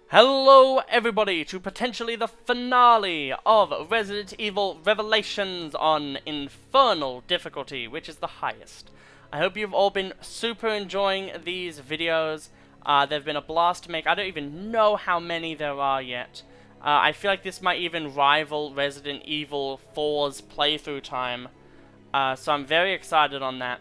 Hello everybody to potentially the finale of Resident Evil Revelations on Infernal difficulty, which is the highest. I hope you've all been super enjoying these videos. They've been a blast to make. I don't even know how many there are yet. I feel like this might even rival Resident Evil 4's playthrough time. So I'm very excited on that.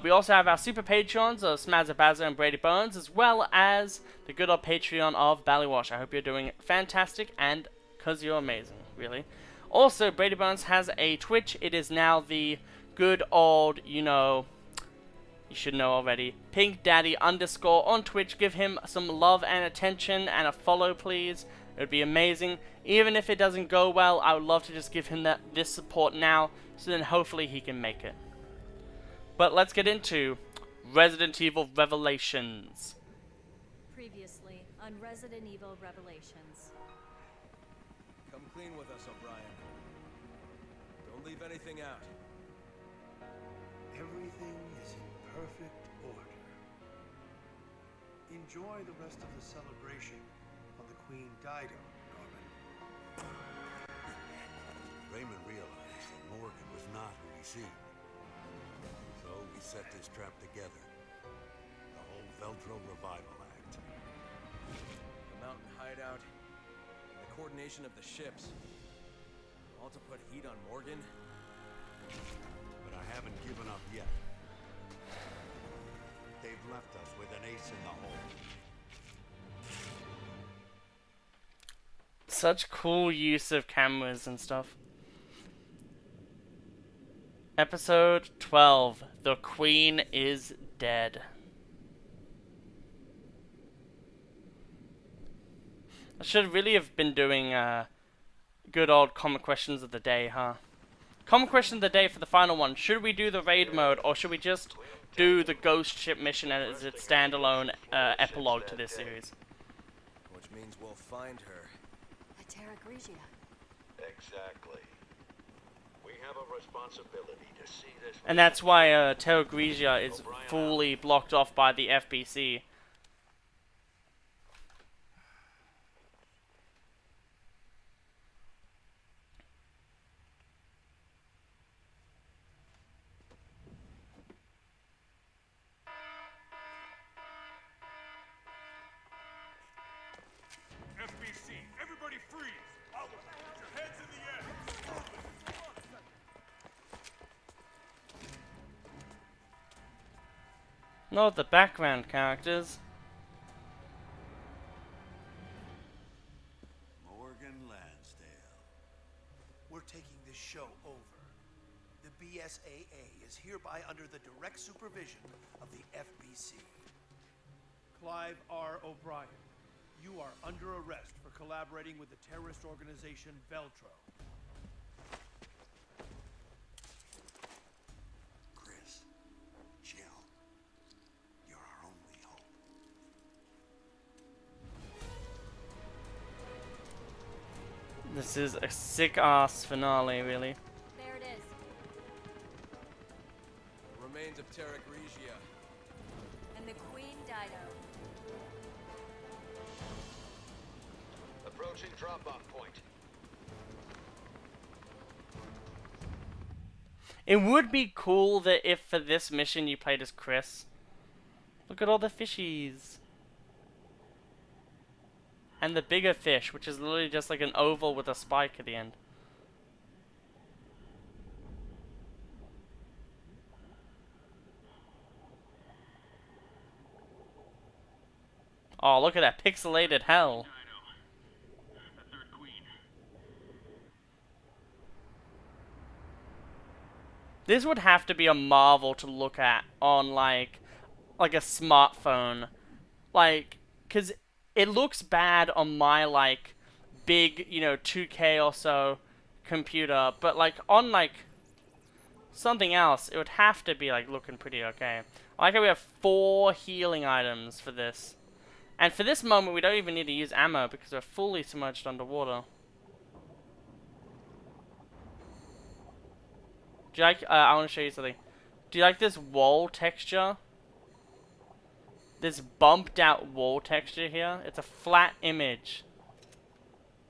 We also have our super Patreons of Smazza Bazza and Brady Bones, as well as the good old Patreon of Ballywash. I hope you're doing fantastic, and because you're amazing, really. Also, Brady Bones has a Twitch. It is now the good old, you should know already, Pink Daddy _ on Twitch. Give him some love and attention and a follow, please. It would be amazing. Even if it doesn't go well, I would love to just give him this support now, so then hopefully he can make it. But let's get into Resident Evil Revelations. Previously on Resident Evil Revelations. Come clean with us, O'Brien. Don't leave anything out. Everything is in perfect order. Enjoy the rest of the celebration on the Queen Dido, Norman. Raymond realized that Morgan was not who he seemed. So we set this trap together. The whole Veltro revival act. The mountain hideout, and the coordination of the ships. All to put heat on Morgan? But I haven't given up yet. They've left us with an ace in the hole. Such cool use of cameras and stuff. Episode 12. The Queen is dead. I should really have been doing good old comic questions of the day, huh? Comic question of the day for the final one. Should we do the raid mode, or should we just do the ghost ship mission as its standalone epilogue to this series? Which means we'll find her. A Terra Grigia. Exactly. We have a responsibility to see this. And that's why Terra Grigia is fully blocked off by the FBC. FBC, everybody freeze! Out! Put your heads in the air! Not the background characters. Morgan Lansdale. We're taking this show over. The BSAA is hereby under the direct supervision of the FBC. Clive R. O'Brien, you are under arrest for collaborating with the terrorist organization Veltro. Chris. Jill. You're our only hope. This is a sick-ass finale, really. There it is. The remains of Terra Grigia. And the Queen Dido. Approaching drop-off point. It would be cool that if for this mission you played as Chris. Look at all the fishies. And the bigger fish, which is literally just like an oval with a spike at the end. Oh, look at that pixelated hell. The third queen. This would have to be a marvel to look at on like a smartphone. Like, 'cause it looks bad on my like big, 2K or so computer, but like on like something else, it would have to be like looking pretty okay. I like how we have 4 healing items for this. And for this moment, we don't even need to use ammo because we're fully submerged underwater. Do you like, I want to show you something. Do you like this wall texture? this bumped out wall texture here. It's a flat image,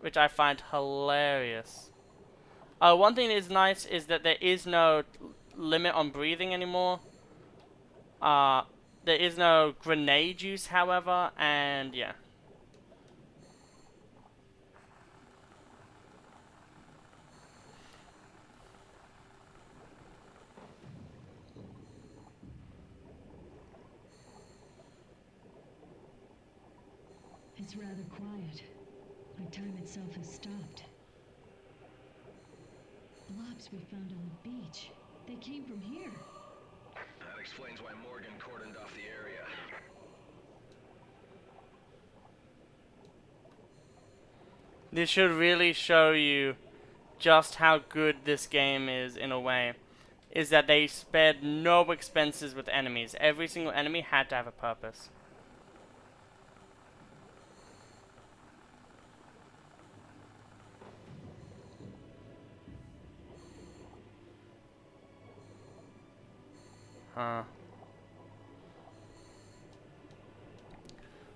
which I find hilarious. One thing that is nice is that there is no limit on breathing anymore. There is no grenade use, however, and yeah. It's rather quiet, like time itself has stopped. Blobs we found on the beach. They came from here. That explains why Morgan cordoned off the area. This should really show you just how good this game is in a way. Is that they spared no expenses with enemies. Every single enemy had to have a purpose.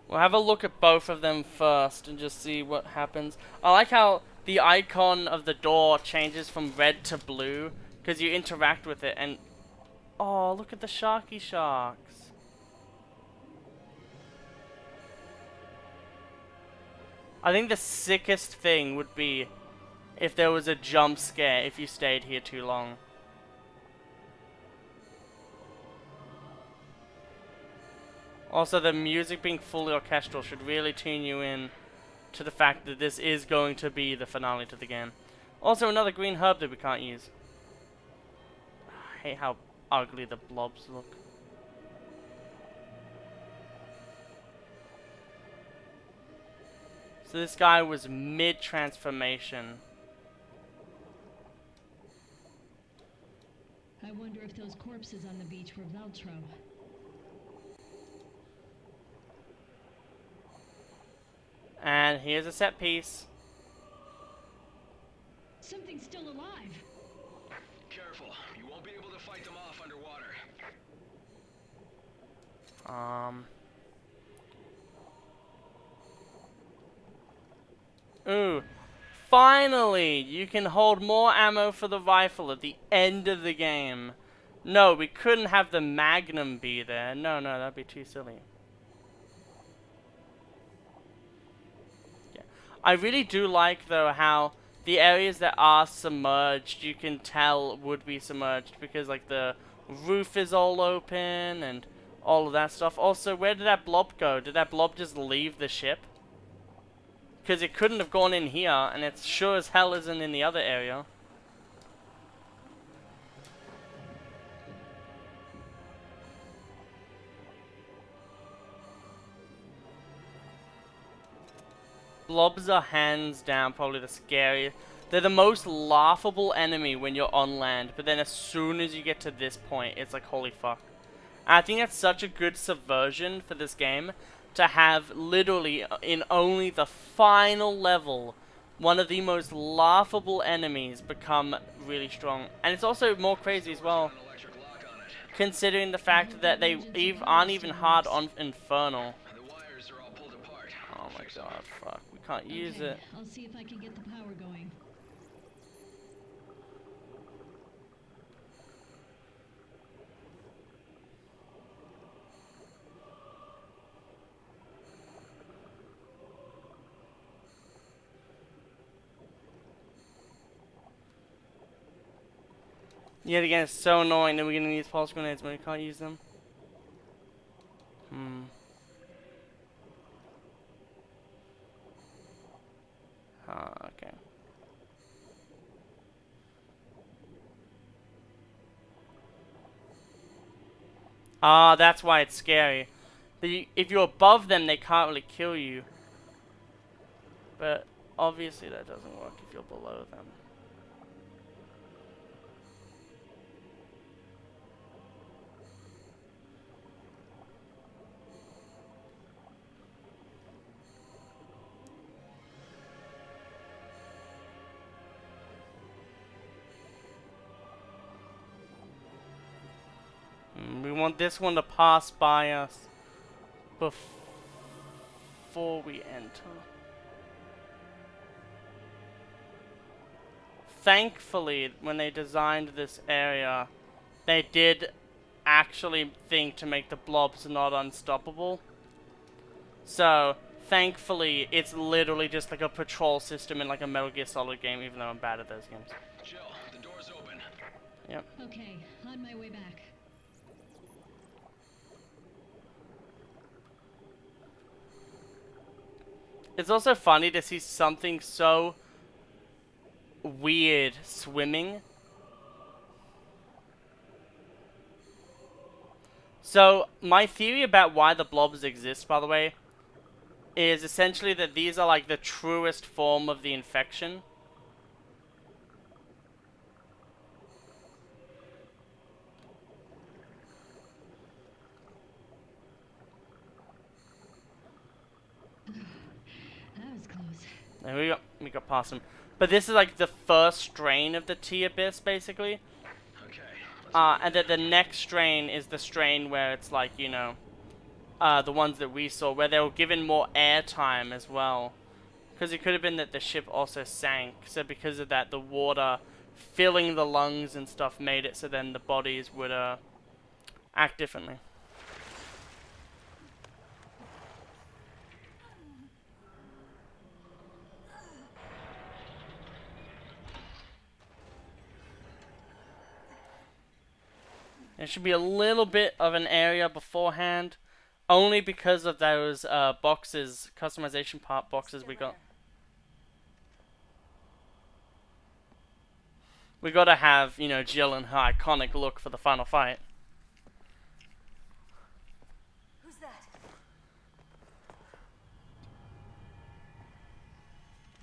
We'll have a look at both of them first and just see what happens. I like how the icon of the door changes from red to blue because you interact with it and... Oh, look at the sharky sharks. I think the sickest thing would be if there was a jump scare if you stayed here too long. Also, the music being fully orchestral should really tune you in to the fact that this is going to be the finale to the game. Also, another green herb that we can't use. I hate how ugly the blobs look. So this guy was mid-transformation. I wonder if those corpses on the beach were Veltro. And here's a set piece. Something's still alive. Careful, you won't be able to fight them off underwater. Ooh. Finally! You can hold more ammo for the rifle at the end of the game. No, we couldn't have the Magnum be there. No, that'd be too silly. I really do like, though, how the areas that are submerged, you can tell would be submerged because, like, the roof is all open and all of that stuff. Also, where did that blob go? Did that blob just leave the ship? Because it couldn't have gone in here, and it sure as hell isn't in the other area. Blobs are hands down probably the scariest. They're the most laughable enemy when you're on land, but then as soon as you get to this point, it's like, holy fuck. And I think that's such a good subversion for this game, to have literally in only the final level, one of the most laughable enemies become really strong. And it's also more crazy as well, considering the fact that they aren't even hard on Infernal. Oh my god, fuck. We can't use it. I'll see if I can get the power going. Yet again, it's so annoying that we're gonna use pulse grenades when we can't use them. Okay. Ah, that's why it's scary. If you're above them, they can't really kill you. But obviously that doesn't work if you're below them. We want this one to pass by us. before we enter. Thankfully, when they designed this area, they did actually think to make the blobs not unstoppable. So, thankfully, it's literally just like a patrol system in like a Metal Gear Solid game, even though I'm bad at those games. Jill, the door's open. Yep. Okay, on my way back. It's also funny to see something so weird swimming. So, my theory about why the blobs exist, by the way, is essentially that these are like the truest form of the infection. That was close. There we got past them. But this is like the first strain of the T-Abyss, basically. Okay. And then the next strain is the strain where it's like, you know, the ones that we saw, where they were given more airtime as well. Because it could have been that the ship also sank, so because of that, the water filling the lungs and stuff made it so then the bodies would act differently. There should be a little bit of an area beforehand, only because of those boxes, customization part boxes we got. We gotta have, you know, Jill and her iconic look for the final fight. Who's that?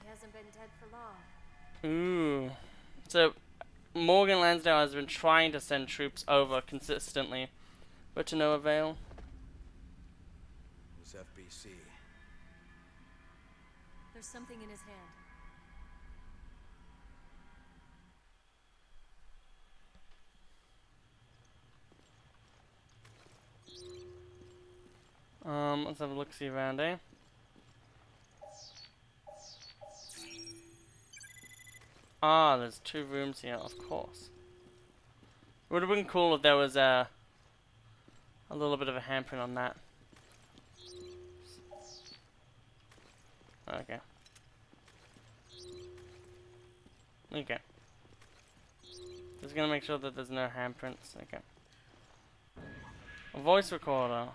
He hasn't been dead for long. Ooh. So, Morgan Lansdale has been trying to send troops over consistently, but to no avail. It was FBC. There's something in his hand. Let's have a look-see around, eh? Ah, there's 2 rooms here, of course. It would have been cool if there was a little bit of a handprint on that. Okay. Okay. Just gonna make sure that there's no handprints. Okay. A voice recorder.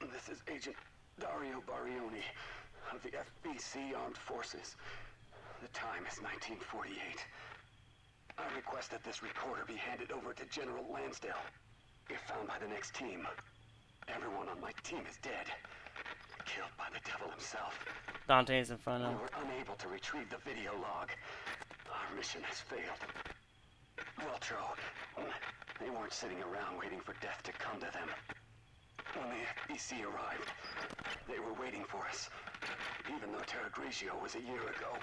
This is Agent Dario Barioni of the FBC Armed Forces. The time is 1948. I request that this recorder be handed over to General Lansdale. If found by the next team, everyone on my team is dead. Killed by the devil himself. Dante's We Inferno. were unable to retrieve the video log. Our mission has failed. Veltro, they weren't sitting around waiting for death to come to them. When the FBC arrived, they were waiting for us. Even though Terra Grigio was a year ago.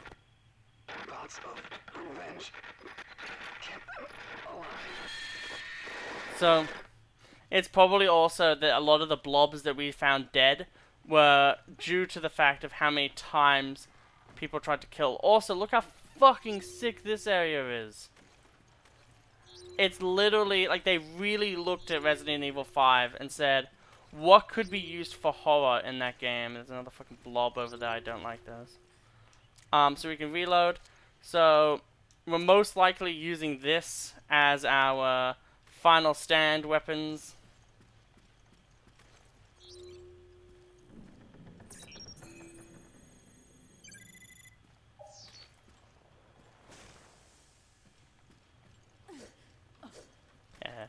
Thoughts of revenge kept them alive. So, it's probably also that a lot of the blobs that we found dead were due to the fact of how many times people tried to kill. Also, look how fucking sick this area is. It's literally, like, they really looked at Resident Evil 5 and said, what could be used for horror in that game? There's another fucking blob over there, I don't like those. So we can reload. So, we're most likely using this as our final stand weapons. Yeah.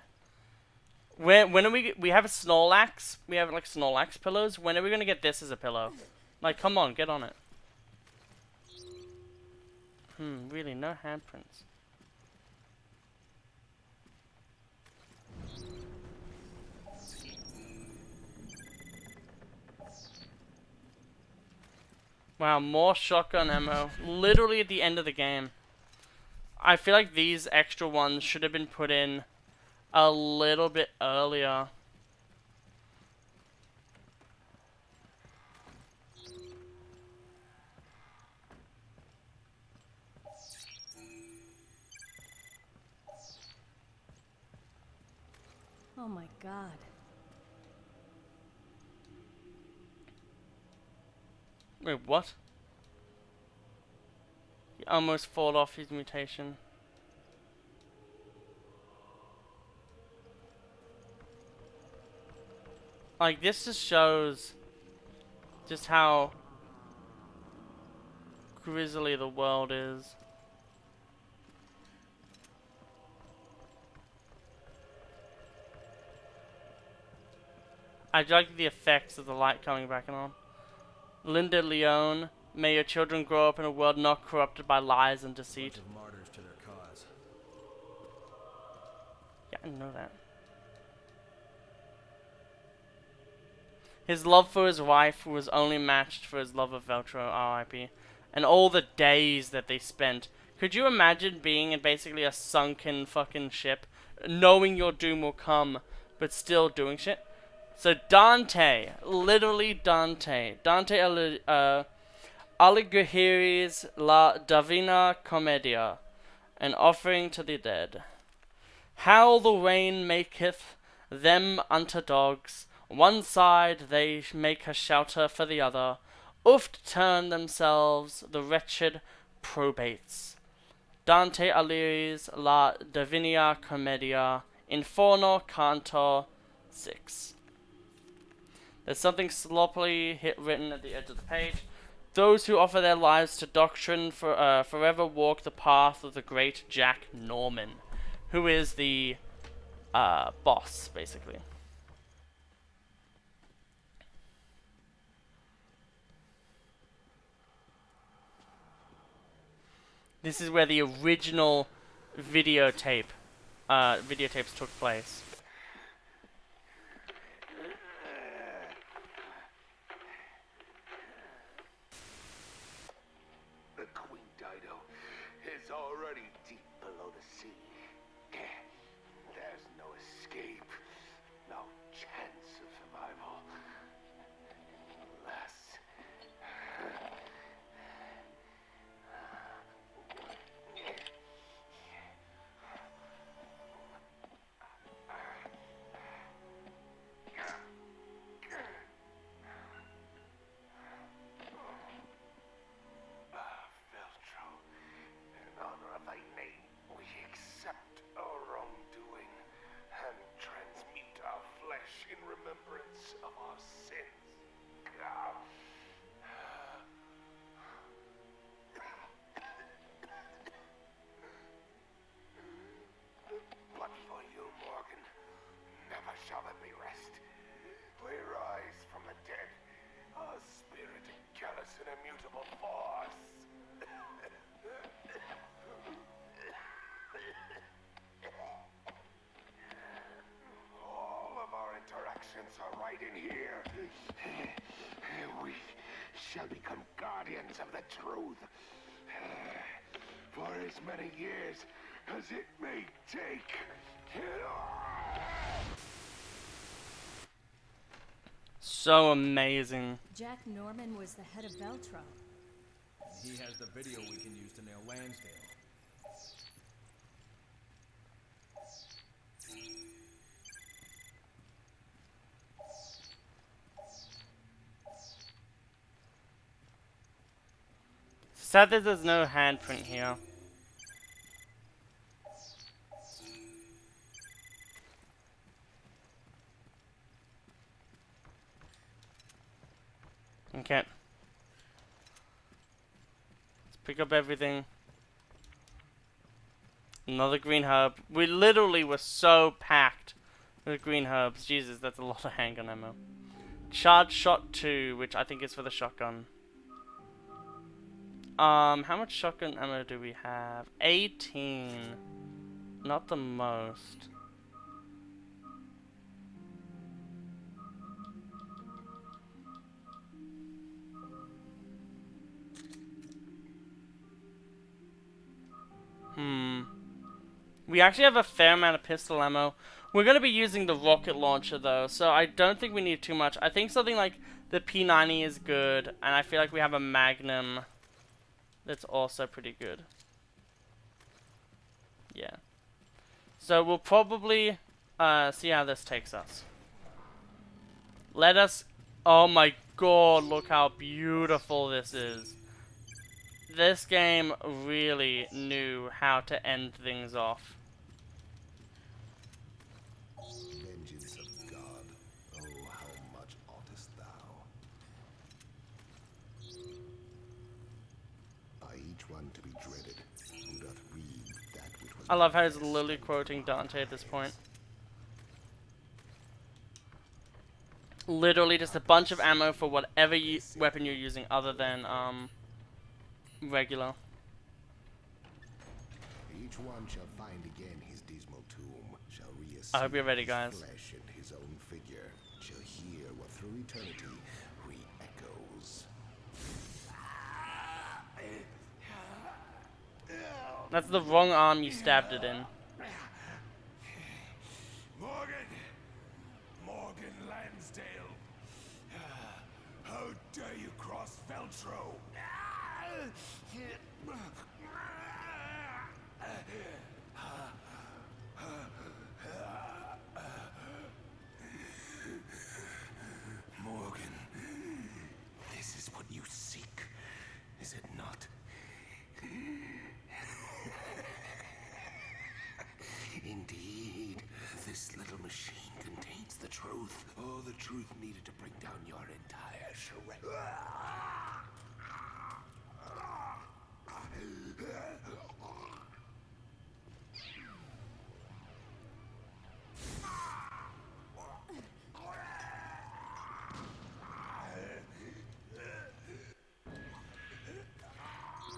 When are we have a Snorlax? We have like Snorlax pillows. When are we gonna get this as a pillow? Like, come on, get on it. Really, no handprints. Wow, more shotgun ammo. Literally at the end of the game. I feel like these extra ones should have been put in a little bit earlier. Oh my god. Wait, what? He almost fought off his mutation. Like, this just shows just how grisly the world is. I like the effects of the light coming back on. Linda Leone, may your children grow up in a world not corrupted by lies and deceit. Bunch of martyrs to their cause. Yeah, I know that. His love for his wife was only matched for his love of Veltro, R.I.P. And all the days that they spent. Could you imagine being in basically a sunken fucking ship, knowing your doom will come, but still doing shit? So Dante, literally Dante Alighieri's La Divina Commedia, an offering to the dead. How the rain maketh them unto dogs, one side they make a shelter for the other, oft turn themselves the wretched probates. Dante Alighieri's La Divina Commedia, Inferno Canto 6. There's something sloppily written at the edge of the page. Those who offer their lives to doctrine forever walk the path of the great Jack Norman, who is the boss, basically. This is where the original videotapes took place. The Queen Dido is already deep below the sea. There's no escape, no chance of survival. Unless... Veltro, in honor of thy name, we accept our wrongdoing and transmute our flesh in remembrance of our sins. But for you, Morgan, never shall there be rest. We rise from the dead, our spirit callous and immutable force. All of our interactions are right in here. We shall become guardians of the truth for as many years as it may take. So amazing. Jack Norman was the head of Veltro. He has the video we can use to nail Lansdale. Sad that there's no handprint here. Okay. Let's pick up everything. Another green herb. We literally were so packed with green herbs. Jesus, that's a lot of handgun ammo. Charge shot 2, which I think is for the shotgun. How much shotgun ammo do we have? 18. Not the most. We actually have a fair amount of pistol ammo. We're going to be using the rocket launcher though, so I don't think we need too much. I think something like the P90 is good, and I feel like we have a Magnum that's also pretty good. Yeah. So we'll probably see how this takes us. Let us... Oh my god, look how beautiful this is. This game really knew how to end things off. Vengeance of God, oh, how much oughtest thou? By each one to be dreaded, who doth read that which was I love how he's manifest literally and quoting Dante at this point. promised. Literally just a bunch of ammo for whatever weapon you're using other than regular. Each one shall find again his dismal tomb, shall I hope you're ready, his guys. flesh and his own figure, shall hear what through eternity re-echoes. That's the wrong arm you stabbed it in. Morgan Lansdale. How dare you cross Veltro? Morgan, this is what you seek, is it not? Indeed, this little machine contains the truth. Oh, the truth needed to bring down your entire charade.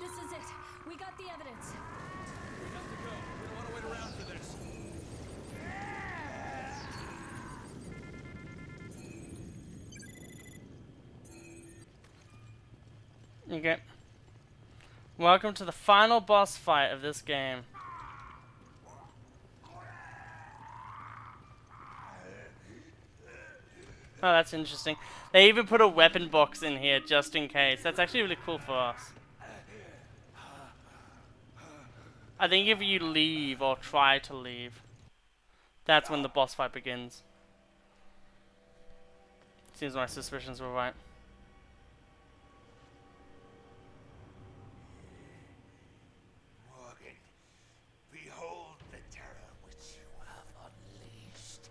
This is it. We got the evidence. We have to go. We don't want to wait around for this. Okay. Welcome to the final boss fight of this game. Oh, that's interesting. They even put a weapon box in here just in case. That's actually really cool for us. I think if you leave or try to leave, that's when the boss fight begins. Seems my suspicions were right. Morgan, behold the terror which you have unleashed.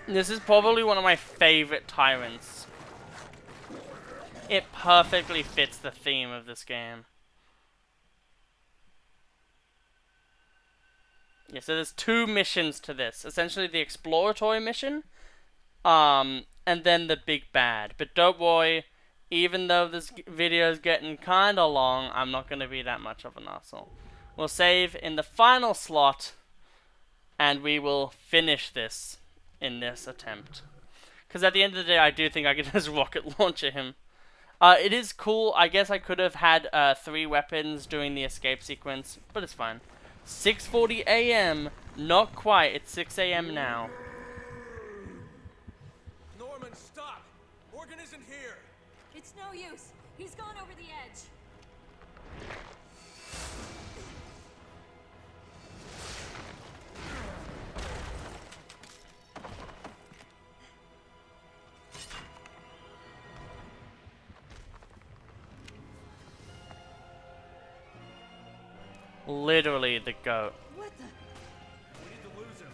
This is probably one of my favorite tyrants. It perfectly fits the theme of this game. Yeah, so there's two missions to this. Essentially the exploratory mission, and then the big bad. But don't worry, even though this video is getting kinda long, I'm not gonna be that much of an asshole. We'll save in the final slot, and we will finish this in this attempt. Because at the end of the day, I do think I can just rocket launcher him. It is cool. I guess I could have had 3 weapons during the escape sequence, but it's fine. 6:40 a.m. Not quite. It's 6 a.m. now. Norman, stop! Morgan isn't here! It's no use. He's gone over the edge. Literally the goat. What the? We need to lose him.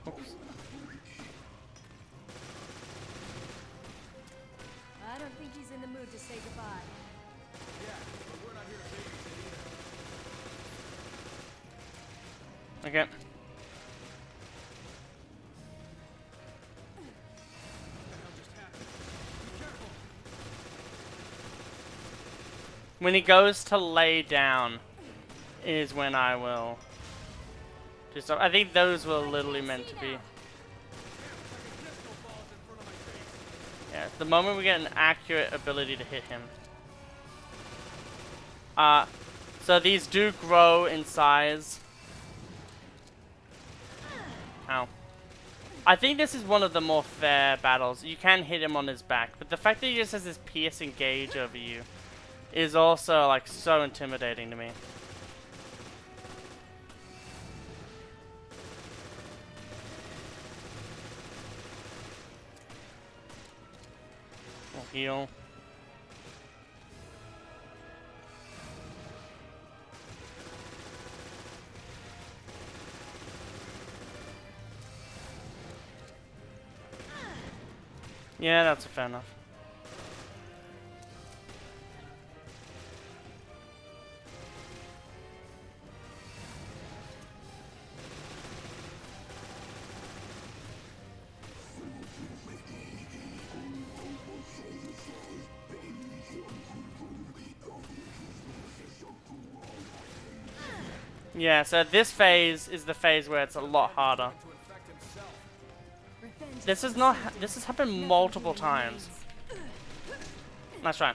Oops. I don't think he's in the mood to say goodbye. Yeah, but we're not here to babysit either. Okay. When he goes to lay down is when I will do stuff. I think those were literally meant to be. Yeah, the moment we get an accurate ability to hit him. So these do grow in size. Ow. I think this is one of the more fair battles. You can hit him on his back, but the fact that he just has this piercing gauge over you is also like so intimidating to me. We'll heal. Yeah, that's fair enough. Yeah, so this phase is the phase where it's a lot harder. This has happened multiple times. Nice try.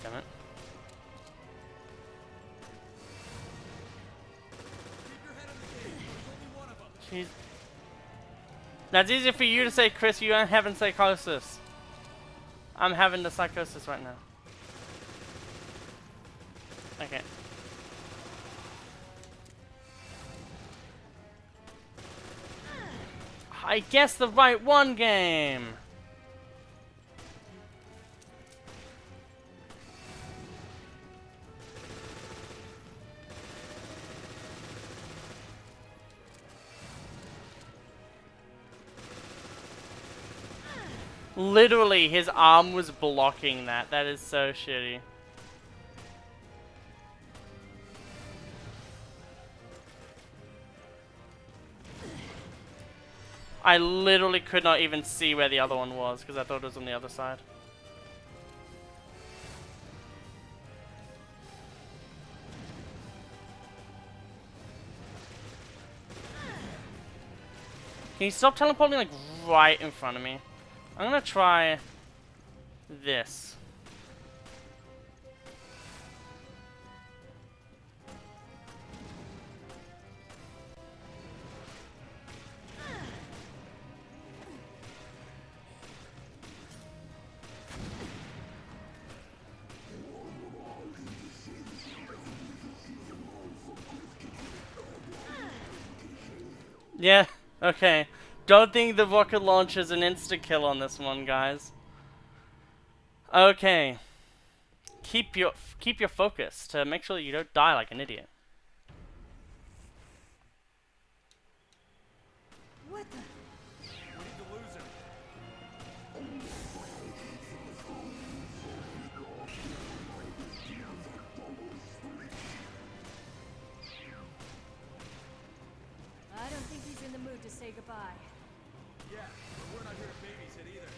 Damn it. Jeez. That's easier for you to say, Chris. You aren't having psychosis. I'm having the psychosis right now. Okay. I guessed the right one game. Literally, his arm was blocking that. That is so shitty. I literally could not even see where the other one was because I thought it was on the other side. Can you stop teleporting like right in front of me? I'm gonna try this. Yeah, okay. Don't think the rocket launch is an insta-kill on this one, guys. Okay. Keep your focus to make sure you don't die like an idiot. What the? We need to lose him. I don't think he's in the mood to say goodbye. Yeah, but we're not here to babysit either.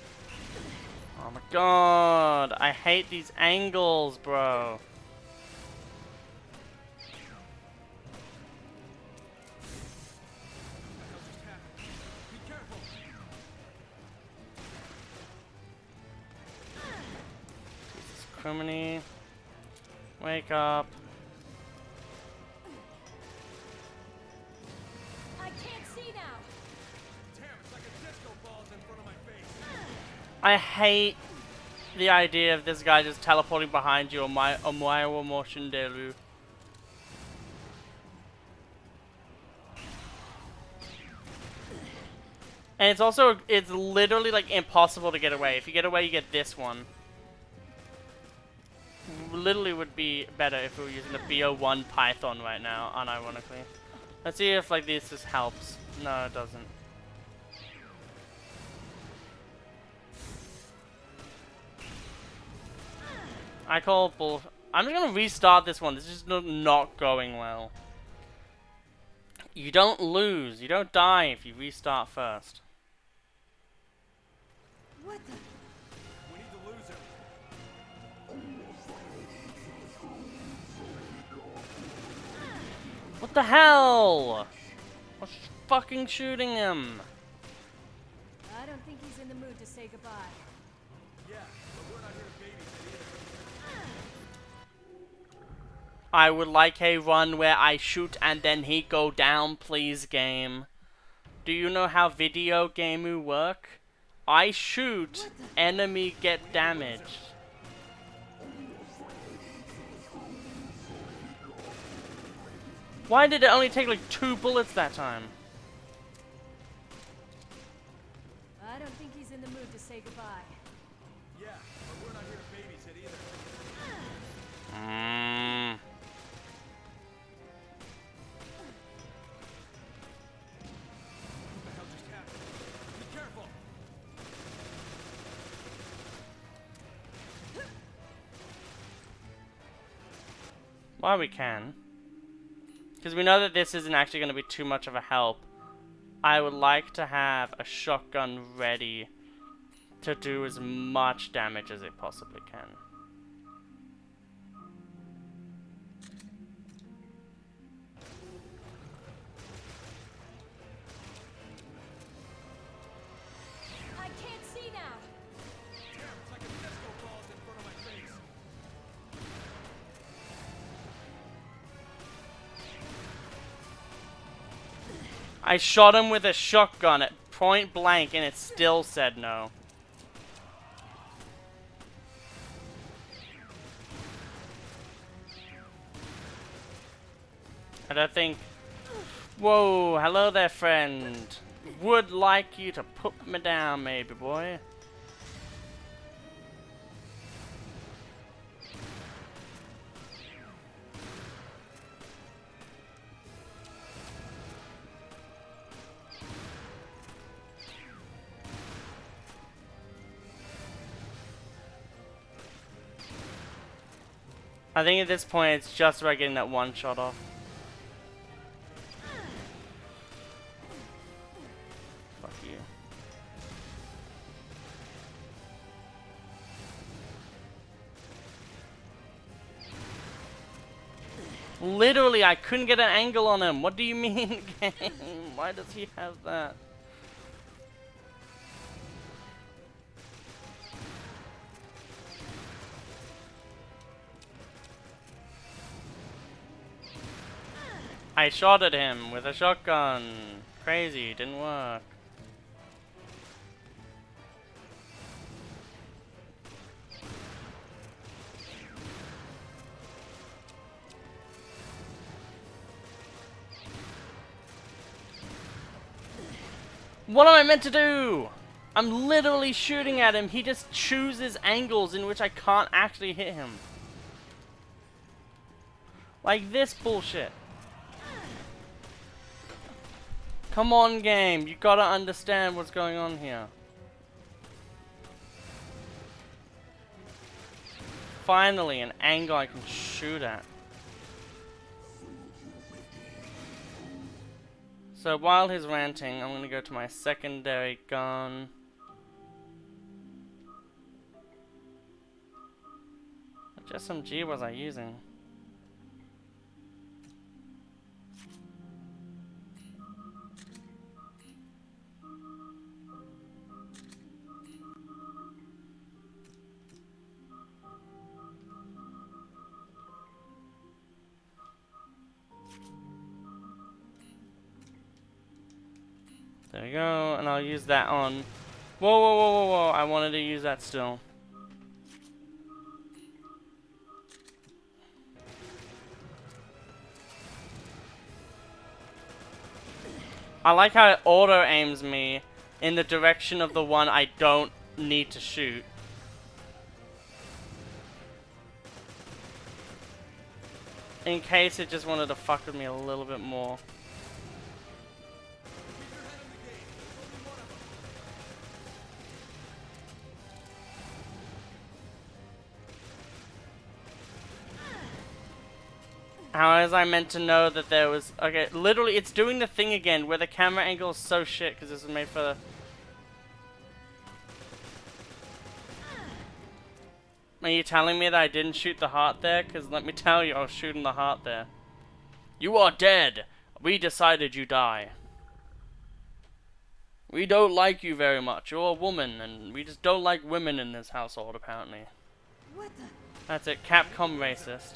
Oh my god, I hate these angles, bro. Be careful. Jesus criminy. Wake up. I can't see now. Damn, it's like a disco ball's in front of my face. I hate the idea of this guy just teleporting behind you on my motion delu. And it's literally like impossible to get away. If you get away, you get this one. Literally would be better if we were using the BO1 Python right now, unironically. Let's see if like this just helps. No, it doesn't. I call bull. I'm just gonna restart this one. This is not going well. You don't lose. You don't die if you restart first. What the? We need to lose him. What the hell? I was fucking shooting him. I don't think he's in the mood to say goodbye. Yeah, I would like a run where I shoot and then he go down, please, game. Do you know how video game work? I shoot, enemy get damaged. Why did it only take like 2 bullets that time? I don't think he's in the mood to say goodbye. Yeah, but we're not here to babysit either. What the hell just happened? Be careful! While we can. Because we know that this isn't actually going to be too much of a help. I would like to have a shotgun ready to do as much damage as it possibly can. I can't see now. Damn, it's like a disco ball's in front of my face. I shot him with a shotgun at point blank and it still said no. I don't think... Whoa, hello there, friend. Would like you to put me down, maybe, boy. I think at this point it's just about getting that one shot off. Fuck you. Literally, I couldn't get an angle on him. What do you mean, game? Why does he have that? I shot at him with a shotgun. Crazy, didn't work. What am I meant to do? I'm literally shooting at him. He just chooses angles in which I can't actually hit him. Like this bullshit. Come on, game. You gotta understand what's going on here. Finally, an angle I can shoot at. So while he's ranting, I'm gonna go to my secondary gun. What SMG was I using? There we go, and I'll use that on... Whoa, whoa, whoa, whoa, whoa, I wanted to use that still. I like how it auto-aims me in the direction of the one I don't need to shoot. In case it just wanted to fuck with me a little bit more. How was I meant to know that there was... Okay, literally, it's doing the thing again where the camera angle is so shit because this was made for the... Are you telling me that I didn't shoot the heart there? Because let me tell you, I was shooting the heart there. You are dead. We decided you die. We don't like you very much. You're a woman, and we just don't like women in this household, apparently. What the? That's it. Capcom racist.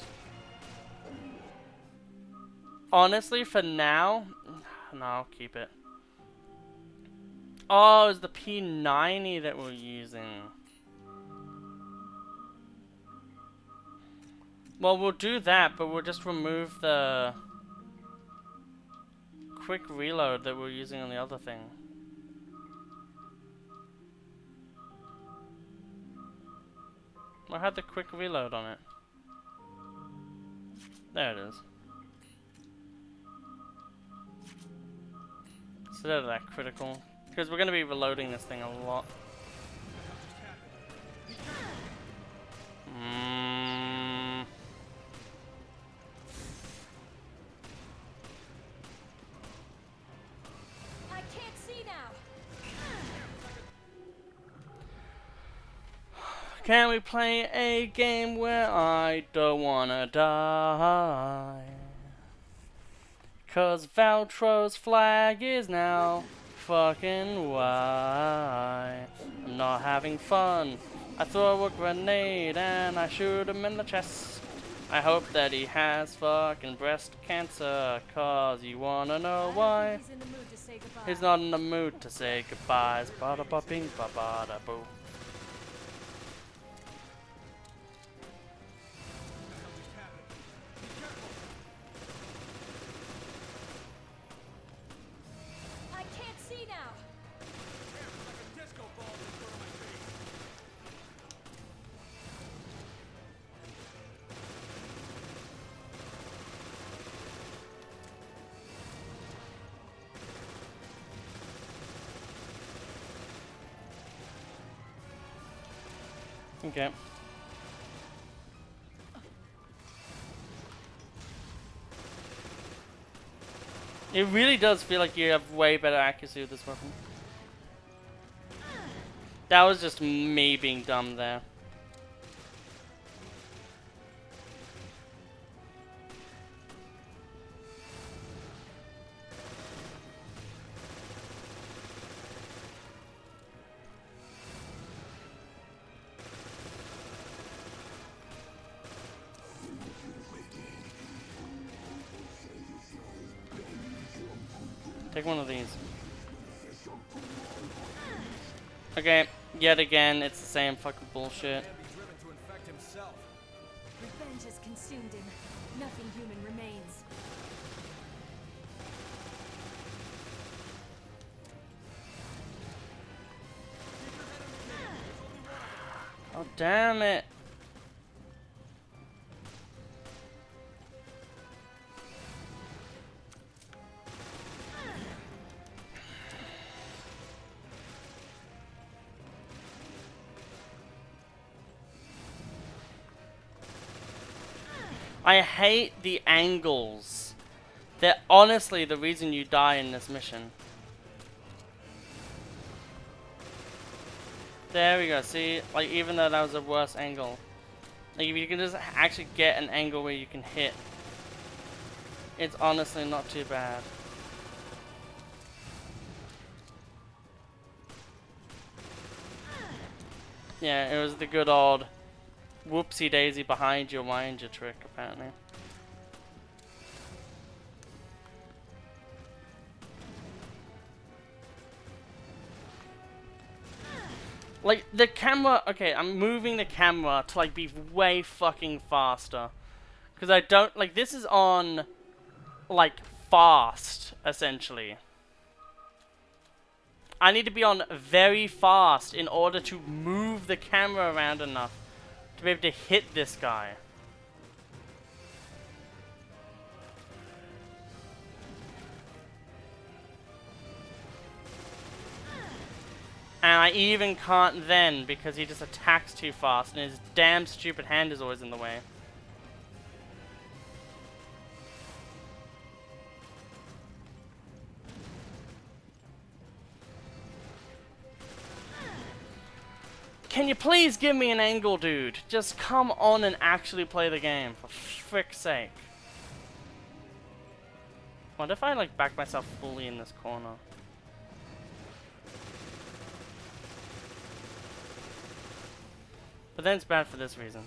Honestly, for now, no, I'll keep it. Oh, it's the P90 that we're using. Well, we'll do that, but we'll just remove the quick reload that we're using on the other thing. I had the quick reload on it. There it is. Instead of that critical. Because we're going to be reloading this thing a lot. I can't see now. Can we play a game where I don't wanna die? Cause Valtro's flag is now fucking white. I'm not having fun. I throw a grenade and I shoot him in the chest. I hope that he has fucking breast cancer. Cause you wanna know why? He's in the mood to say goodbye. He's not in the mood to say goodbyes. Bada ba bing ba bada boo. I can't see now. Okay. It really does feel like you have way better accuracy with this weapon. That was just me being dumb there. Take one of these. Okay, yet again, it's the same fucking bullshit. Revenge has consumed him. Nothing human remains. Oh, damn it. I hate the angles. They're honestly the reason you die in this mission. There we go, see? Like, even though that was a worse angle. Like, if you can just actually get an angle where you can hit, it's honestly not too bad. Yeah, it was the good old whoopsie daisy behind you, mind you trick, apparently. Like, the camera, okay, I'm moving the camera to, like, be way fucking faster. Because I don't, like, this is on, like, fast, essentially. I need to be on very fast in order to move the camera around enough to be able to hit this guy. And I even can't then because he just attacks too fast and his damn stupid hand is always in the way. Can you please give me an angle, dude? Just come on and actually play the game, for frick's sake. What if I, like, back myself fully in this corner? But then it's bad for this reason.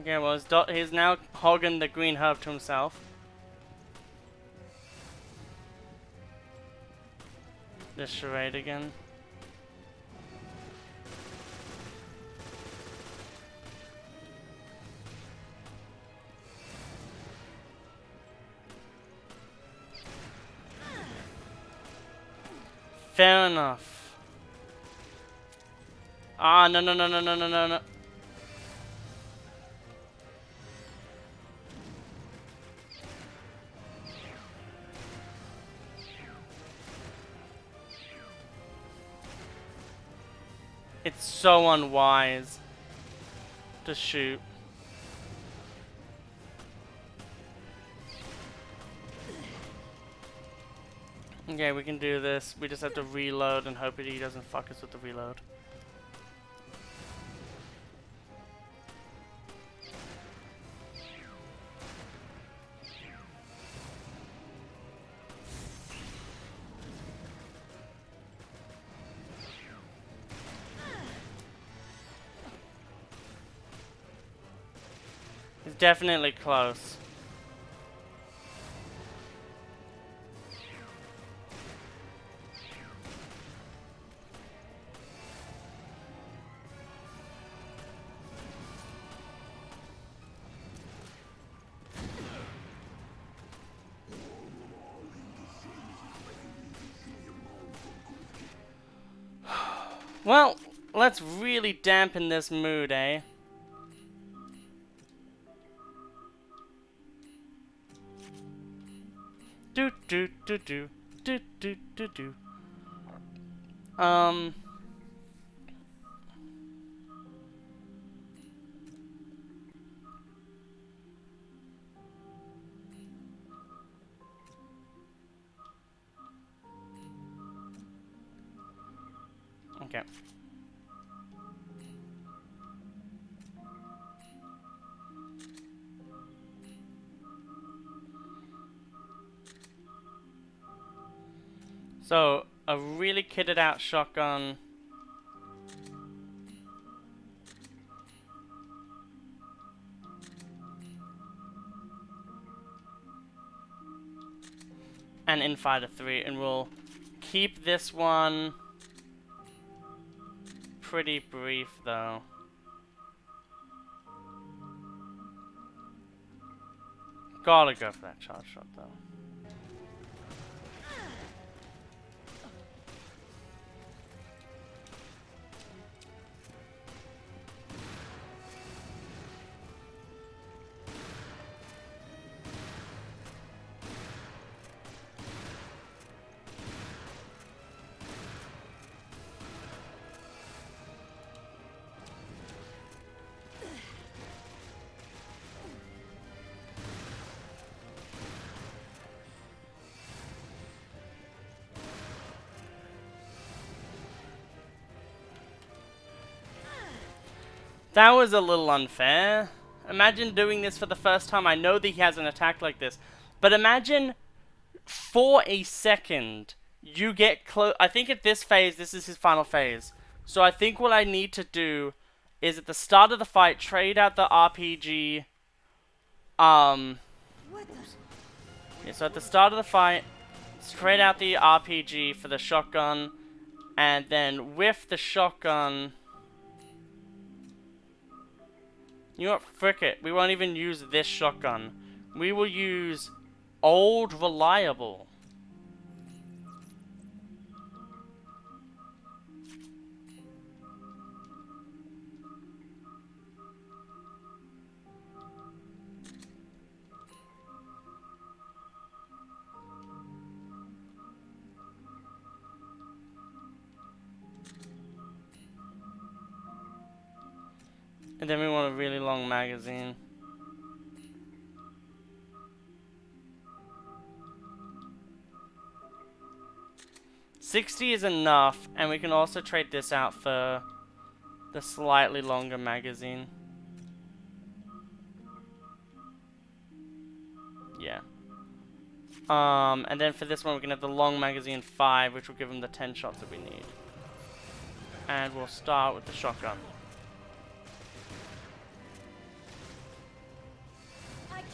Okay, well, he's now hogging the green herb to himself. This charade again. Fair enough. Ah, no, no, no, no, no, no, no, no. It's so unwise to shoot. Okay, we can do this. We just have to reload and hope that he doesn't fuck us with the reload. It's definitely close. Well, let's really dampen this mood, eh? Do do do do do do do do. Okay. So, a really kitted out shotgun. And Infighter 3, and we'll keep this one pretty brief though. Gotta go for that charge shot though. That was a little unfair. Imagine doing this for the first time. I know that he has an attack like this, but imagine for a second you get close. I think at this phase, this is his final phase. So I think what I need to do is at the start of the fight, trade out the RPG. Yeah, so at the start of the fight, trade out the RPG for the shotgun, and then with the shotgun. You know what? Frick it. We won't even use this shotgun. We will use Old Reliable. And then we want a really long magazine. $60 is enough, and we can also trade this out for the slightly longer magazine. Yeah. And then for this one, we can have the long magazine 5, which will give him the 10 shots that we need. And we'll start with the shotgun.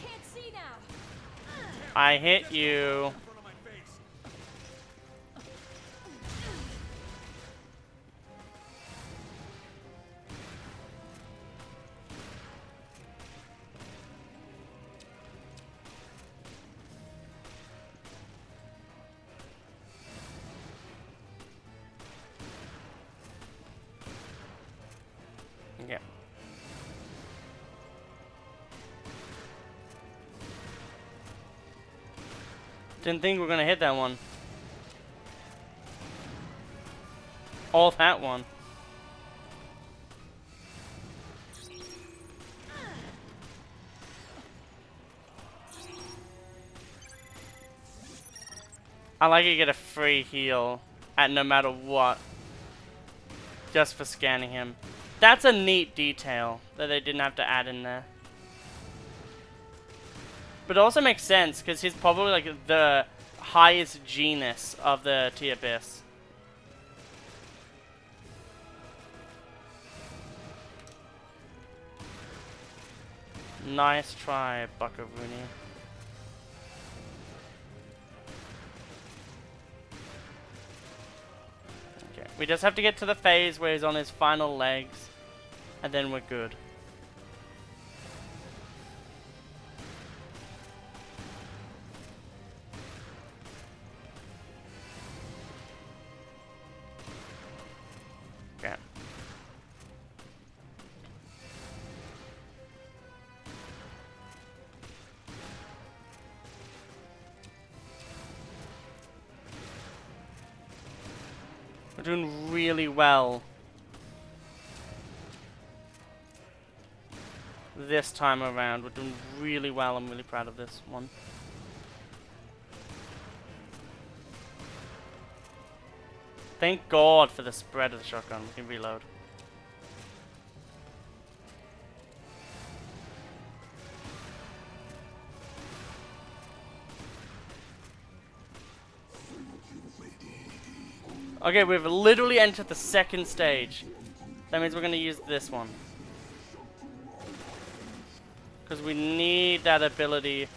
can't see now. I hit you. Yeah. Didn't think we were gonna hit that one. All of that one. I like you get a free heal at no matter what. Just for scanning him. That's a neat detail that they didn't have to add in there. But it also makes sense because he's probably like the highest genus of the T-Abyss. Nice try, Buckaroonie. Okay, we just have to get to the phase where he's on his final legs, and then we're good. Okay. We're doing really well this time around. We're doing really well. I'm really proud of this one. Thank God for the spread of the shotgun. We can reload. Okay, we've literally entered the second stage. That means we're going to use this one. Because we need that ability. How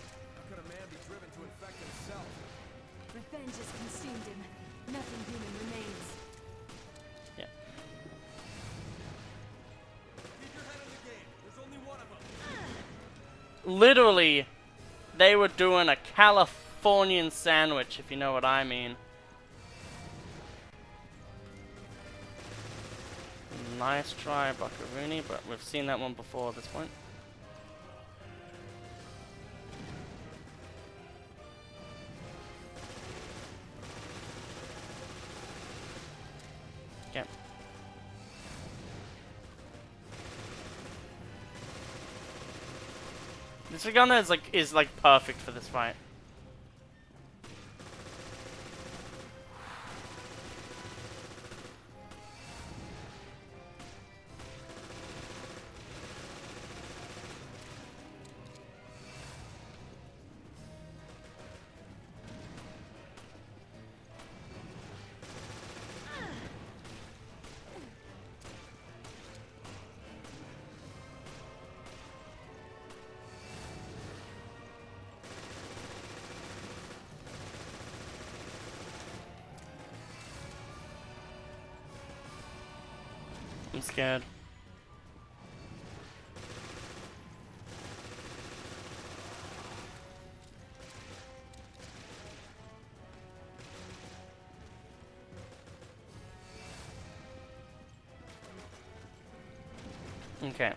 could a man be driven to infect himself? Revenge has consumed him. Nothing human remains. Yeah. Keep your head in the game. There's only one of them. Literally, they were doing a Californian sandwich, if you know what I mean. Nice try, Buckaroonie, but we've seen that one before at this point. Okay. This gun is like perfect for this fight. I'm scared. Okay.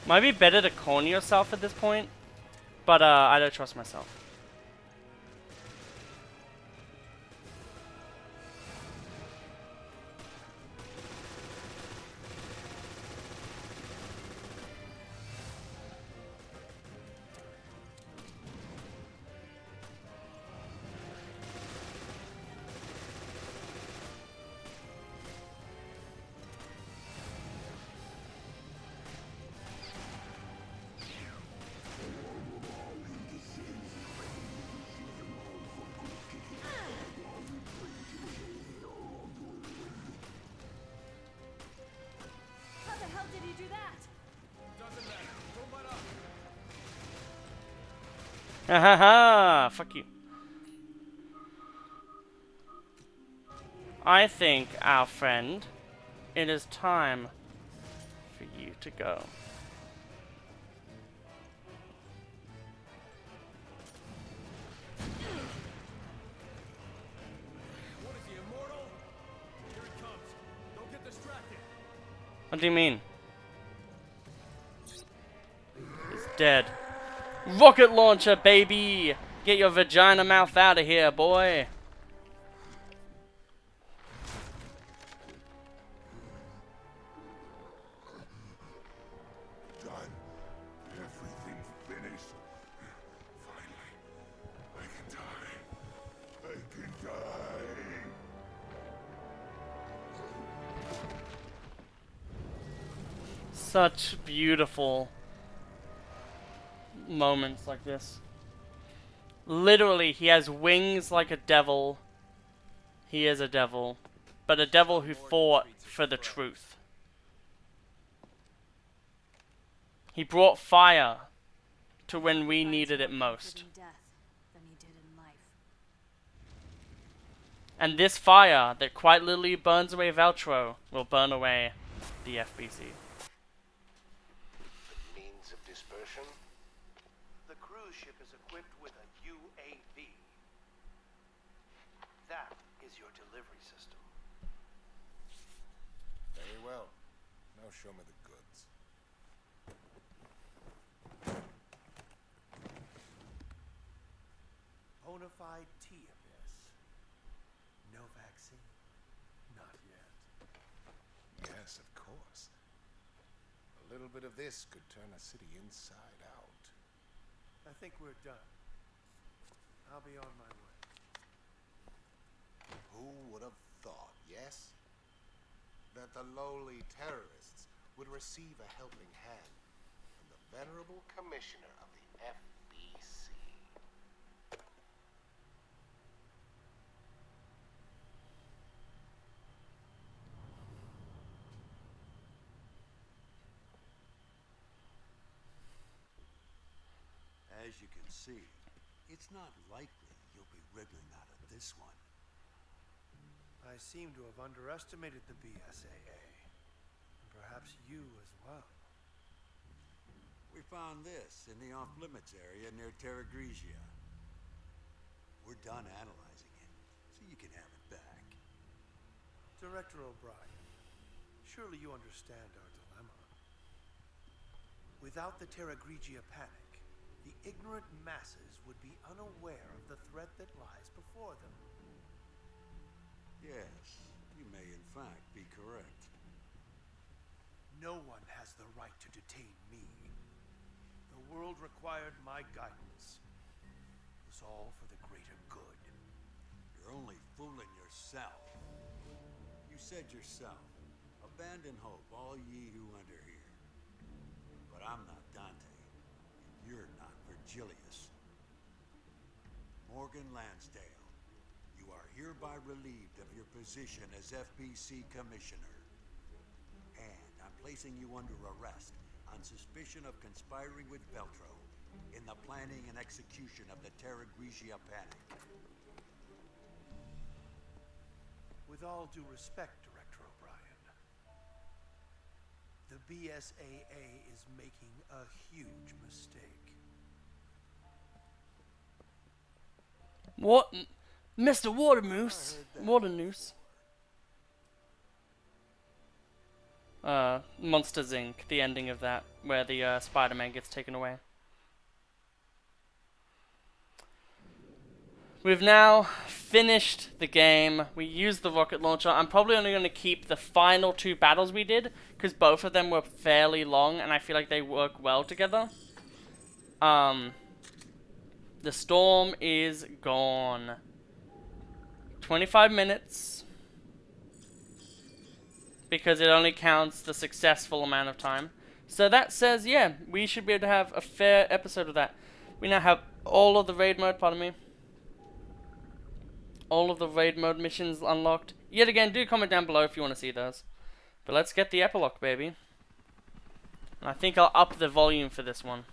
Might be better to corner yourself at this point, but I don't trust myself. How the hell did he do that? Ha ha ha! Fuck you. I think, our friend, it is time for you to go. What is he, immortal? Here it comes. Don't get distracted. What do you mean? He's dead. Rocket launcher, baby! Get your vagina mouth out of here, boy! Done. Everything finished. Finally, I can die. I can die. Such beautiful moments like this. Literally, he has wings like a devil. He is a devil. But a devil who fought for the truth. He brought fire to when we needed it most. And this fire that quite literally burns away Veltro will burn away the FBC. Means of dispersion? The cruise ship is equipped with a UAV. That is your delivery system. Very well. Now show me the goods. Bonafide T-Abyss. No vaccine. Not yet. Yes, of course. A little bit of this could turn a city inside out. I think we're done. I'll be on my way. Who would have thought, yes? That the lowly terrorists would receive a helping hand from the venerable Commissioner of the FBC. As you can see, it's not likely you'll be wriggling out of this one. I seem to have underestimated the BSAA. And perhaps you as well. We found this in the off-limits area near Terra Grigia. We're done analyzing it, so you can have it back. Director O'Brien, surely you understand our dilemma. Without the Terra Grigia panic, the ignorant masses would be unaware of the threat that lies before them. Yes, you may in fact be correct. No one has the right to detain me. The world required my guidance. It was all for the greater good. You're only fooling yourself. You said yourself, abandon hope, all ye who enter here. But I'm not Dante, and you're not Virgilius. Morgan Lansdale, you are hereby relieved of your position as FBC Commissioner. And I'm placing you under arrest on suspicion of conspiring with Veltro in the planning and execution of the Terra Grigia panic. With all due respect, Director O'Brien, the BSAA is making a huge mistake. What? Mr. Watermoose? Waternoose. Monsters Inc., the ending of that, where the Spider-Man gets taken away. We've now finished the game. We used the rocket launcher. I'm probably only going to keep the final two battles we did, because both of them were fairly long, and I feel like they work well together. The storm is gone. 25 minutes. Because it only counts the successful amount of time. So that says, yeah, we should be able to have a fair episode of that. We now have all of the raid mode, pardon me. All of the raid mode missions unlocked. Yet again, do comment down below if you want to see those. But let's get the epilogue, baby. I think I'll up the volume for this one.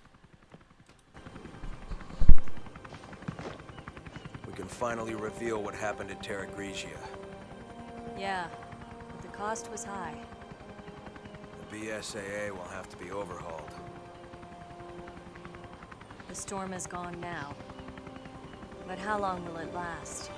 We can finally reveal what happened at Terra Grigia. Yeah, but the cost was high. The BSAA will have to be overhauled. The storm is gone now. But how long will it last?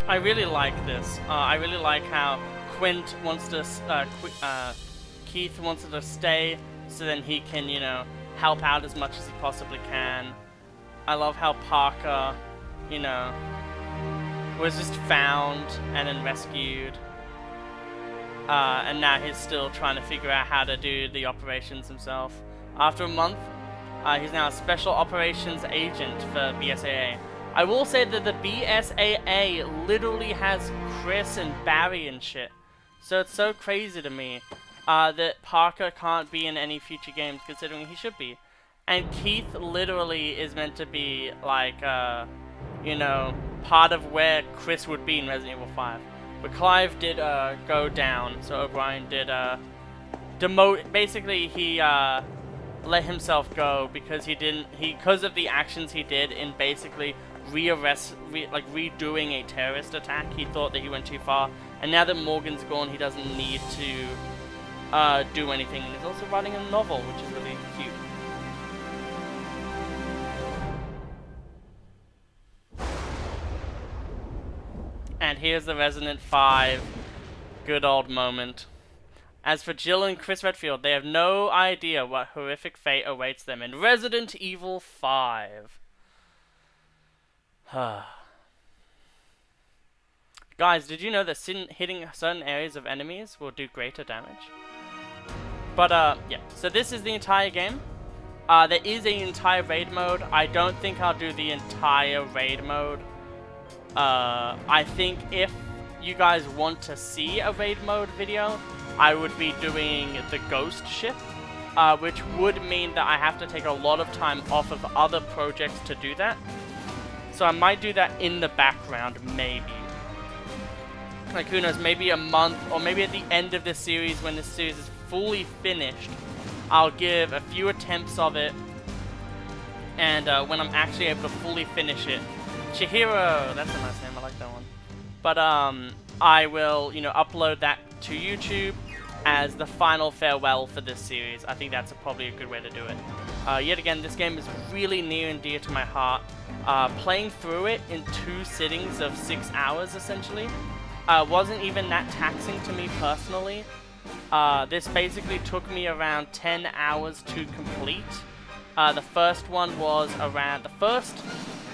I really like this. I really like how Quint wants to, Keith wants to stay so then he can, you know, help out as much as he possibly can. I love how Parker, you know, was just found and then rescued. And now he's still trying to figure out how to do the operations himself. After a month, he's now a special operations agent for BSAA. I will say that the BSAA literally has Chris and Barry and shit. So it's so crazy to me that Parker can't be in any future games considering he should be. And Keith literally is meant to be like, you know, part of where Chris would be in Resident Evil 5. But Clive did go down, so O'Brien did demote. Basically, he let himself go because because of the actions he did in basically redoing a terrorist attack. He thought that he went too far, and now that Morgan's gone, he doesn't need to do anything. And he's also writing a novel, which is really cute. And here's the Resident 5 good old moment. As for Jill and Chris Redfield, they have no idea what horrific fate awaits them in Resident Evil 5. Guys, did you know that hitting certain areas of enemies will do greater damage? But, yeah. So this is the entire game. There is an entire raid mode. I don't think I'll do the entire raid mode. I think if you guys want to see a raid mode video, I would be doing the ghost ship, which would mean that I have to take a lot of time off of other projects to do that. So I might do that in the background, maybe. Like, who knows, maybe a month, or maybe at the end of this series, when this series is fully finished, I'll give a few attempts of it, and when I'm actually able to fully finish it. Chihiro, that's a nice name, I like that one. But I will, you know, upload that to YouTube as the final farewell for this series. I think that's probably a good way to do it. Yet again, this game is really near and dear to my heart. Playing through it in 2 sittings of 6 hours, essentially, wasn't even that taxing to me personally. This basically took me around 10 hours to complete. The first one was around... The first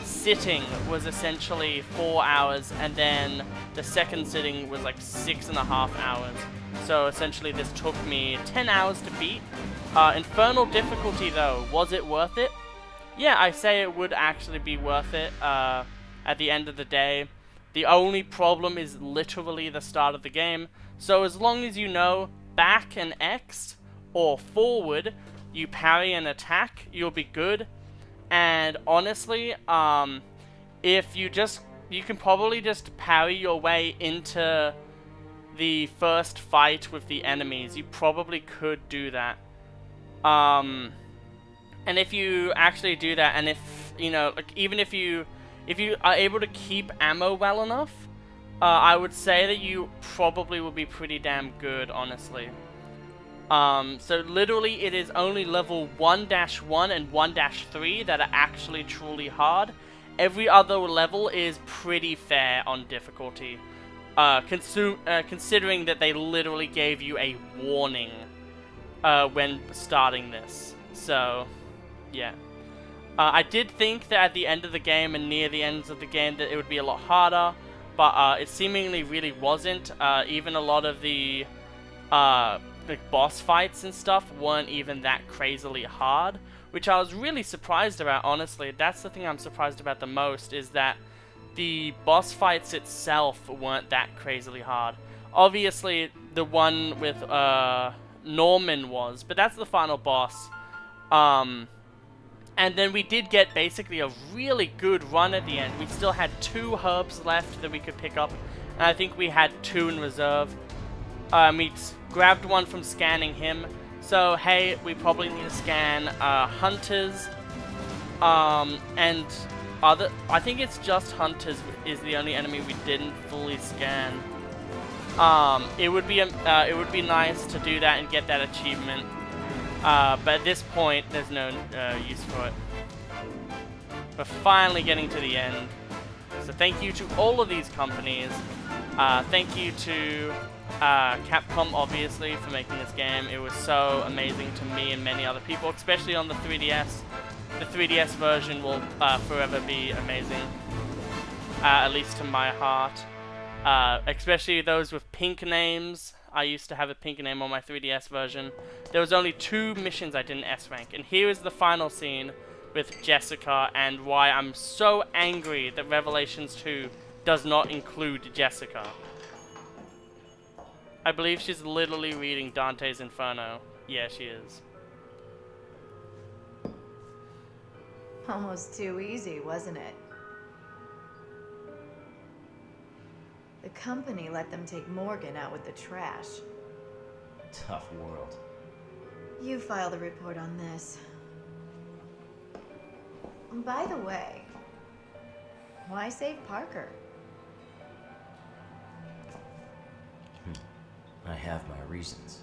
sitting was essentially 4 hours, and then the second sitting was like 6.5 hours. So essentially this took me 10 hours to beat. Infernal difficulty though, was it worth it? Yeah, I say it would actually be worth it at the end of the day. The only problem is literally the start of the game. So as long as you know back and X or forward, you parry an attack, you'll be good. And honestly, if you can probably just parry your way into the first fight with the enemies. You probably could do that. And if you actually do that, and if, you know, like, even if you are able to keep ammo well enough, I would say that you probably will be pretty damn good, honestly. So literally it is only level 1-1 and 1-3 that are actually truly hard. Every other level is pretty fair on difficulty. Considering that they literally gave you a warning when starting this. So, yeah. I did think that at the end of the game and near the ends of the game that it would be a lot harder, but it seemingly really wasn't. Even a lot of the boss fights and stuff weren't even that crazily hard, which I was really surprised about, honestly. That's the thing I'm surprised about the most, is that the boss fights itself weren't that crazily hard. Obviously, the one with Norman was, but that's the final boss. And then we did get basically a really good run at the end. We still had 2 herbs left that we could pick up, and I think we had 2 in reserve. We grabbed one from scanning him. So, hey, we probably need to scan hunters, and other. I think it's just hunters is the only enemy we didn't fully scan. It would be nice to do that and get that achievement, but at this point, there's no use for it. We're finally getting to the end. So thank you to all of these companies. Thank you to Capcom, obviously, for making this game. It was so amazing to me and many other people, especially on the 3DS. The 3DS version will forever be amazing, at least to my heart. Especially those with pink names. I used to have a pink name on my 3DS version. There was only 2 missions I didn't S-rank, and here is the final scene with Jessica, and why I'm so angry that Revelations 2 does not include Jessica. I believe she's literally reading Dante's Inferno. Yeah, she is. Almost too easy, wasn't it? The company let them take Morgan out with the trash. Tough world. You filed a report on this. By the way, why save Parker? I have my reasons.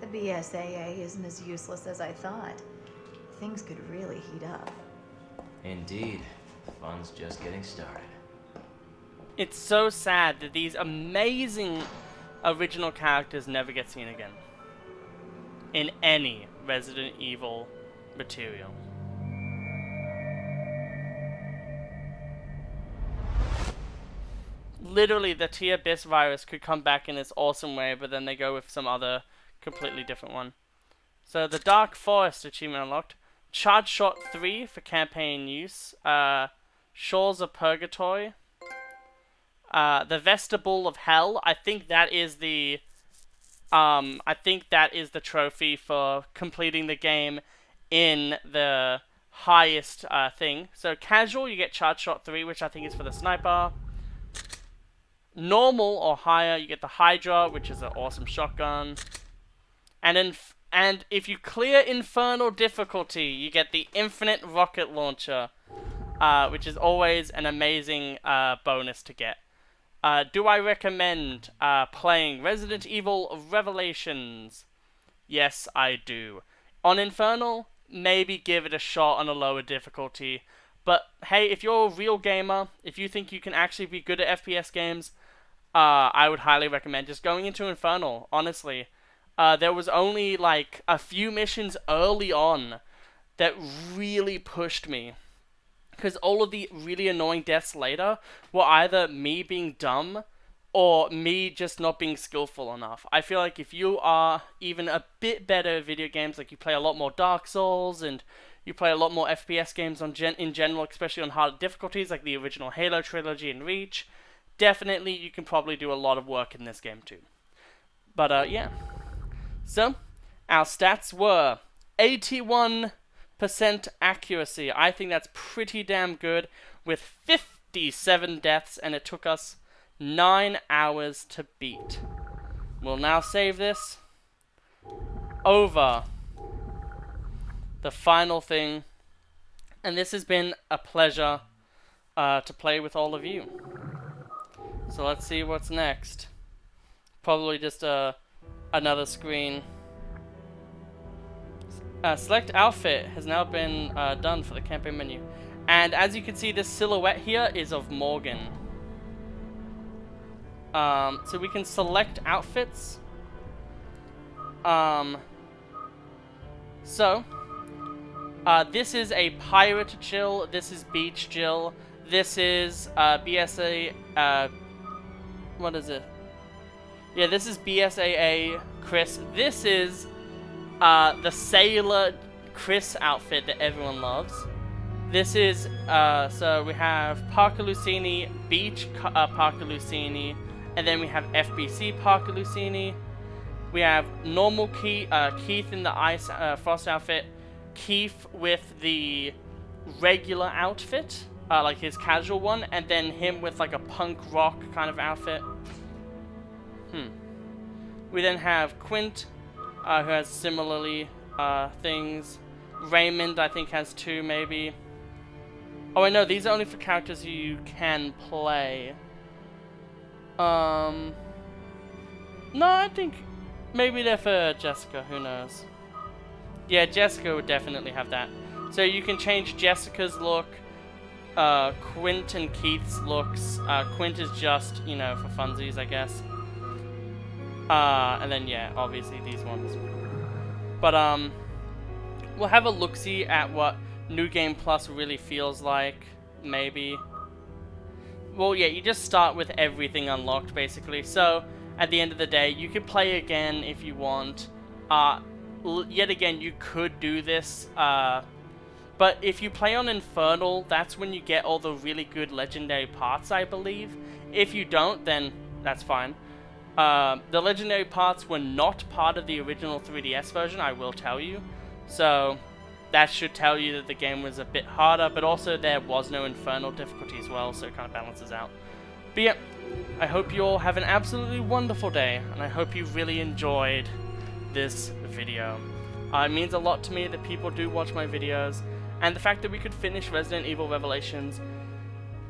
The BSAA isn't as useless as I thought. Things could really heat up. Indeed. The fun's just getting started. It's so sad that these amazing original characters never get seen again in any Resident Evil material. Literally, the T-Abyss virus could come back in this awesome way, but then they go with some other completely different one. So, the Dark Forest achievement unlocked. Charge Shot 3 for campaign use. Shores of Purgatory. The Vestibule of Hell. I think that is the trophy for completing the game in the highest thing. So casual, you get Charge Shot 3, which I think is for the sniper. Normal or higher, you get the Hydra, which is an awesome shotgun. And if you clear Infernal difficulty, you get the Infinite Rocket Launcher, which is always an amazing bonus to get. Do I recommend playing Resident Evil Revelations? Yes, I do. On Infernal, maybe give it a shot on a lower difficulty. But hey, if you're a real gamer, if you think you can actually be good at FPS games, I would highly recommend just going into Infernal, honestly. There was only like a few missions early on that really pushed me. Because all of the really annoying deaths later were either me being dumb or me just not being skillful enough. I feel like if you are even a bit better at video games, like you play a lot more Dark Souls and you play a lot more FPS games in general, especially on harder difficulties like the original Halo trilogy and Reach, definitely you can probably do a lot of work in this game too. But yeah. So, our stats were 81% accuracy. I think that's pretty damn good, with 57 deaths, and it took us 9 hours to beat. We'll now save this over the final thing, and this has been a pleasure to play with all of you. So let's see what's next. Probably just another screen. Select outfit has now been done for the campaign menu. And as you can see, this silhouette here is of Morgan. So we can select outfits. This is a pirate Jill, this is beach Jill, this is BSA, what is it? Yeah, this is BSAA Chris. This is the sailor Chris outfit that everyone loves. This is, so we have Parker Lucini, Beach Parker Lucini, and then we have FBC Parker Lucini. We have normal Keith in the Ice Frost outfit, Keith with the regular outfit, like his casual one, and then him with like a punk rock kind of outfit. We then have Quint, who has similarly things. Raymond, I think, has 2 maybe. Oh, I know, these are only for characters who you can play. No, I think maybe they're for Jessica, who knows. Yeah, Jessica would definitely have that. So you can change Jessica's look, Quint and Keith's looks. Quint is just, you know, for funsies, I guess. And then, yeah, obviously these ones. But, we'll have a look-see at what New Game Plus really feels like, maybe. Well, yeah, you just start with everything unlocked, basically. So, at the end of the day, you can play again if you want. Yet again, you could do this, but if you play on Infernal, that's when you get all the really good legendary parts, I believe. If you don't, then that's fine. The legendary parts were not part of the original 3DS version, I will tell you. So, that should tell you that the game was a bit harder, but also there was no Infernal difficulty as well, so it kind of balances out. But yeah, I hope you all have an absolutely wonderful day, and I hope you really enjoyed this video. It means a lot to me that people do watch my videos, and the fact that we could finish Resident Evil Revelations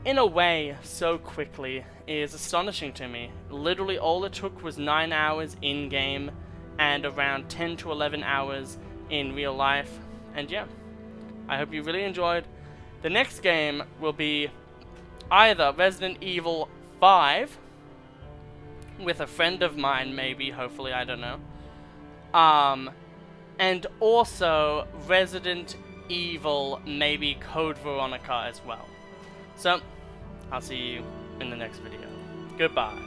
in a way so quickly is astonishing to me. Literally all it took was 9 hours in-game and around 10 to 11 hours in real life. And yeah, I hope you really enjoyed. The next game will be either Resident Evil 5 with a friend of mine, maybe, hopefully, I don't know. And also Resident Evil, maybe Code Veronica as well. So, I'll see you in the next video. Goodbye.